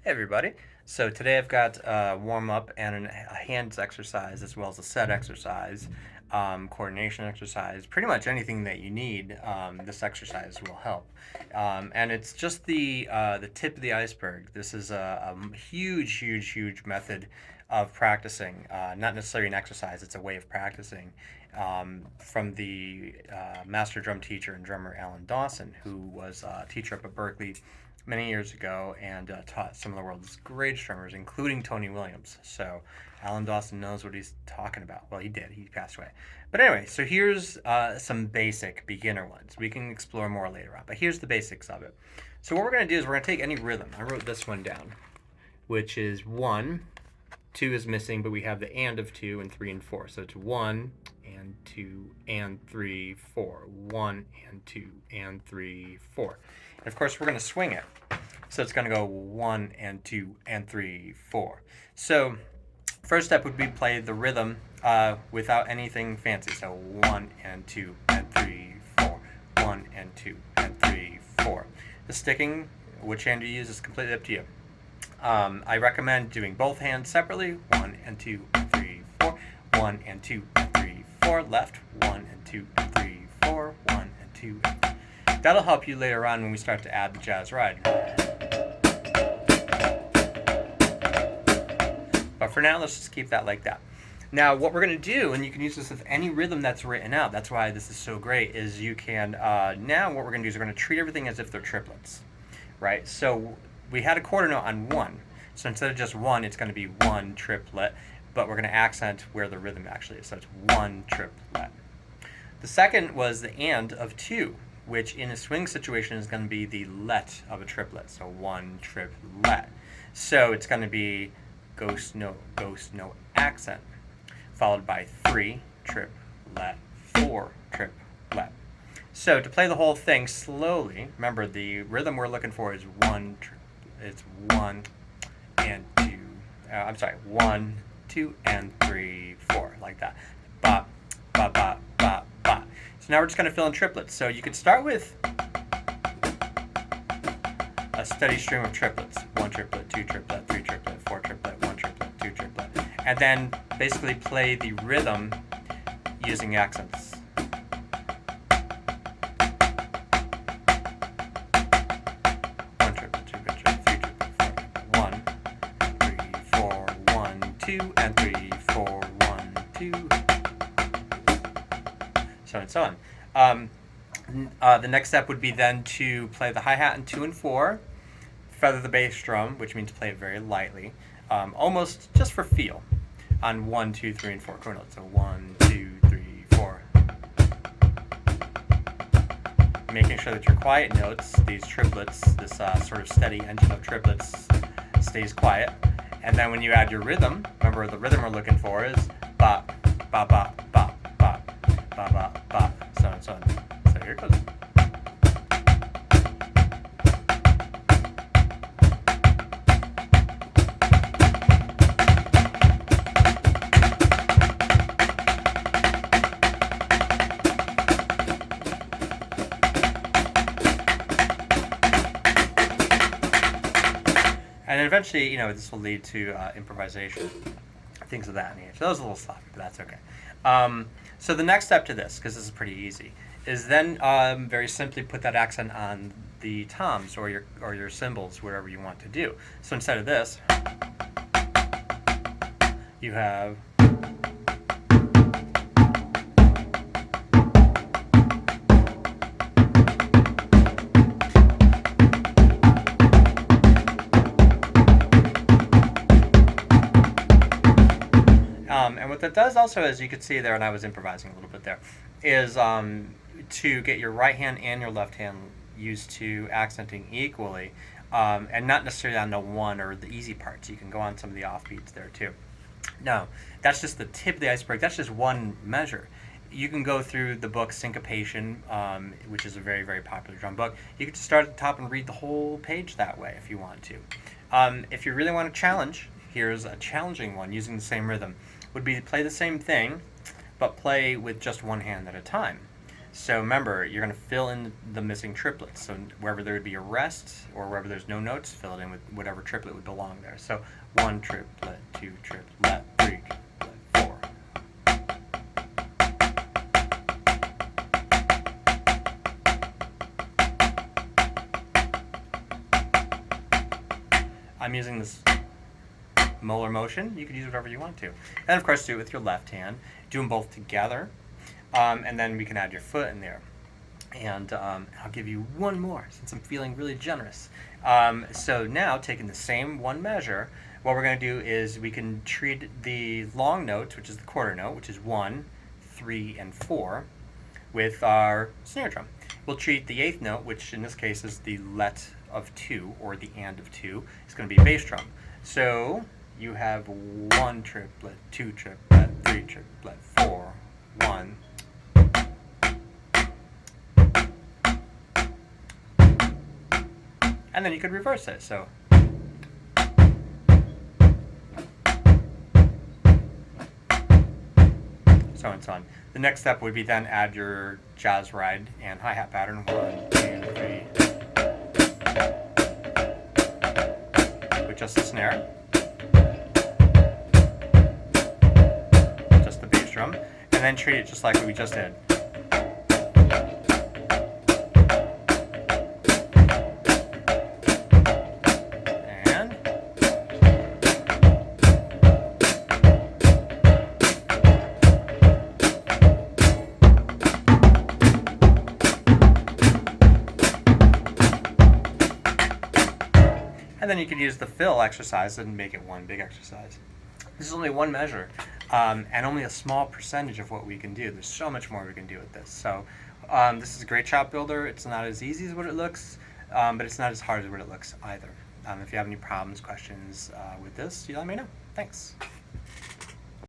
Hey everybody. So today I've got a warm up and a hands exercise as well as a set exercise, coordination exercise, pretty much anything that you need. This exercise will help, and it's just the tip of the iceberg. This is a huge, huge, huge method of practicing. Not necessarily an exercise; it's a way of practicing. From the master drum teacher and drummer Alan Dawson, who was a teacher up at Berkeley many years ago and taught some of the world's greatest drummers, including Tony Williams. So Alan Dawson knows what he's talking about. Well, he did. He passed away. But anyway, so here's some basic beginner ones. We can explore more later on, but here's the basics of it. So what we're going to do is we're going to take any rhythm. I wrote this one down, which is 1. 2 is missing, but we have the and of 2 and 3 and 4. So it's 1 and 2 and 3, 4. 1 and 2 and 3, 4. And of course, we're going to swing it. So it's going to go 1 and 2 and 3, 4. So first step would be play the rhythm without anything fancy. So 1 and 2 and 3, 4. 1 and 2 and 3, 4. The sticking, which hand you use, is completely up to you. I recommend doing both hands separately. 1 and 2 and 3, 4. 1 and 2 and 3, 4. Left. 1 and 2 and 3, 4. 1 and 2 and 3. That'll help you later on when we start to add the jazz ride. But for now, let's just keep that like that. Now, what we're going to do, and you can use this with any rhythm that's written out, that's why this is so great, is you can, now what we're going to do is we're going to treat everything as if they're triplets, right? So we had a quarter note on 1. So instead of just 1, it's going to be 1 triplet, but we're going to accent where the rhythm actually is. So it's 1 triplet. The second was the and of 2, which in a swing situation is going to be the let of a triplet. So 1 triplet. So it's going to be ghost note, accent, followed by 3 triplet, 4 triplet. So to play the whole thing slowly, remember the rhythm we're looking for is 1. It's 1 and 2. I'm sorry, 1, 2 and 3, 4, like that. Ba, ba, ba, ba, ba. So now we're just going to fill in triplets. So you could start with a steady stream of triplets. 1 triplet, 2 triplet, 3 triplet, 4 triplet, 1 triplet, 2 triplet. And then basically play the rhythm using accents. And 3, 4, 1, 2, so on and so on. The next step would be then to play the hi-hat in 2 and 4, feather the bass drum, which means play it very lightly, almost just for feel, on 1, 2, 3, and 4 quarter notes. So 1, 2, 3, 4. Making sure that your quiet notes, these triplets, this sort of steady engine of triplets, stays quiet. And then when you add your rhythm, remember the rhythm we're looking for is ba, ba, ba, ba, ba, ba, ba, ba, so on and so on. So here it goes. And eventually, this will lead to improvisation, things of that nature. So that was a little sloppy, but that's okay. So the next step to this, because this is pretty easy, is then very simply put that accent on the toms or your cymbals, wherever you want to do. So instead of this, you have and what that does also, as you could see there, and I was improvising a little bit there, is to get your right hand and your left hand used to accenting equally, and not necessarily on the one or the easy parts. You can go on some of the offbeats there too. Now, that's just the tip of the iceberg. That's just one measure. You can go through the book Syncopation, which is a very, very popular drum book. You can just start at the top and read the whole page that way if you want to. If you really want to challenge, here's a challenging one using the same rhythm. Would be to play the same thing, but play with just one hand at a time. So remember, you're going to fill in the missing triplets. So wherever there would be a rest or wherever there's no notes, fill it in with whatever triplet would belong there. So 1 triplet, 2 triplet, 3 triplet, 4. I'm using this molar motion. You could use whatever you want to. And of course, do it with your left hand. Do them both together. And then we can add your foot in there. And I'll give you one more since I'm feeling really generous. So now, taking the same one measure, what we're going to do is we can treat the long notes, which is the quarter note, which is 1, 3, and 4, with our snare drum. We'll treat the 8th note, which in this case is the let of 2, or the and of 2, is going to be bass drum. So you have 1 triplet, 2 triplet, 3 triplet, 4, 1. And then you could reverse it. So so and so on. The next step would be then add your jazz ride and hi-hat pattern. 1, 2, 3. With just the snare. Just the bass drum. And then treat it just like we just did. And then you could use the fill exercise and make it one big exercise. This is only one measure, and only a small percentage of what we can do. There's so much more we can do with this. So this is a great chop builder. It's not as easy as what it looks, but it's not as hard as what it looks either. If you have any problems, questions with this, you let me know. Thanks.